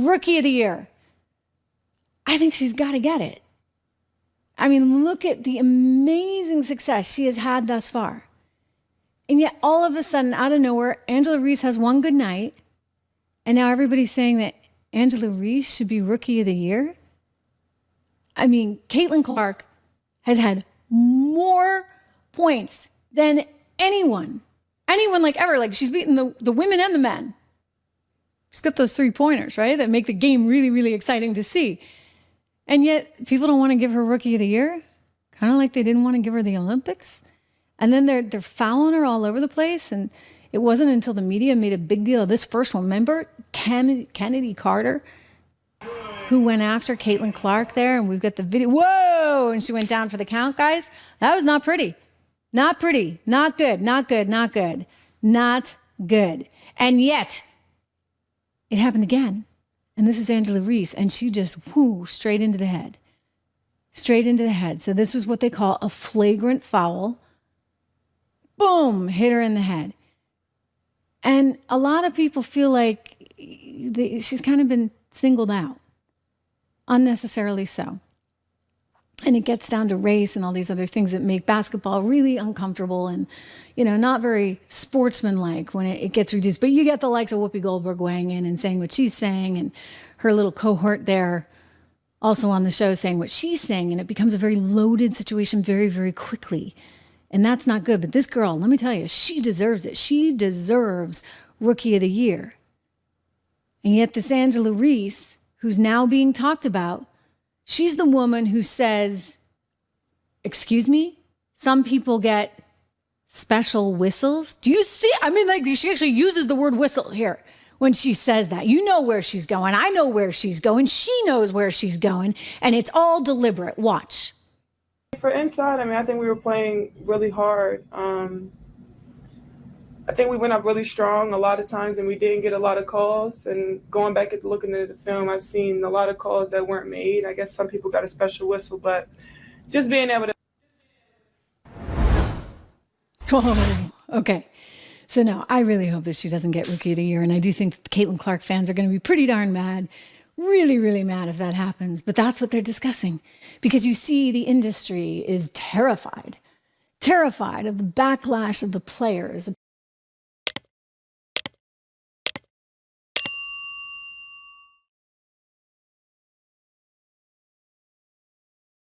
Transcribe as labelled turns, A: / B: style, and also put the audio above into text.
A: Rookie of the Year. I think she's got to get it. I mean, look at the amazing success she has had thus far. And yet all of a sudden, out of nowhere, Angela Reese has one good night. And now everybody's saying that Angela Reese should be Rookie of the Year. I mean, Caitlin Clark has had more points than anyone like ever. Like, she's beaten the women and the men. She's got those 3-pointers, right? That make the game really, really exciting to see. And yet people don't want to give her Rookie of the Year. Kind of like they didn't want to give her the Olympics. And then they're fouling her all over the place. And it wasn't until the media made a big deal of this first one. Remember Kennedy Carter, who went after Caitlin Clark there? And we've got the video. Whoa! And she went down for the count, guys. That was not pretty. Not pretty. Not good. Not good. Not good. Not good. And yet, it happened again. And this is Angela Reese, and she just, straight into the head. Straight into the head. So this was what they call a flagrant foul. Boom, hit her in the head. And a lot of people feel like she's kind of been singled out. Unnecessarily so. And it gets down to race and all these other things that make basketball really uncomfortable and, not very sportsmanlike when it gets reduced. But you get the likes of Whoopi Goldberg weighing in and saying what she's saying, and her little cohort there also on the show saying what she's saying, and it becomes a very loaded situation very, very quickly. And that's not good. But this girl, let me tell you, she deserves it. She deserves Rookie of the Year. And yet this Angela Reese, who's now being talked about, she's the woman who says, excuse me, some people get special whistles. Do you see? I mean, like, she actually uses the word whistle here when she says that. You know where she's going. I know where she's going. She knows where she's going. And it's all deliberate. Watch.
B: For inside, I think we were playing really hard. I think we went up really strong a lot of times and we didn't get a lot of calls. And going back and looking at the film, I've seen a lot of calls that weren't made. I guess some people got a special whistle, but just being able to.
A: Oh, okay. So no, I really hope that she doesn't get Rookie of the Year. And I do think that Caitlin Clark fans are going to be pretty darn mad. Really, really mad if that happens. But that's what they're discussing. Because you see, the industry is terrified of the backlash of the players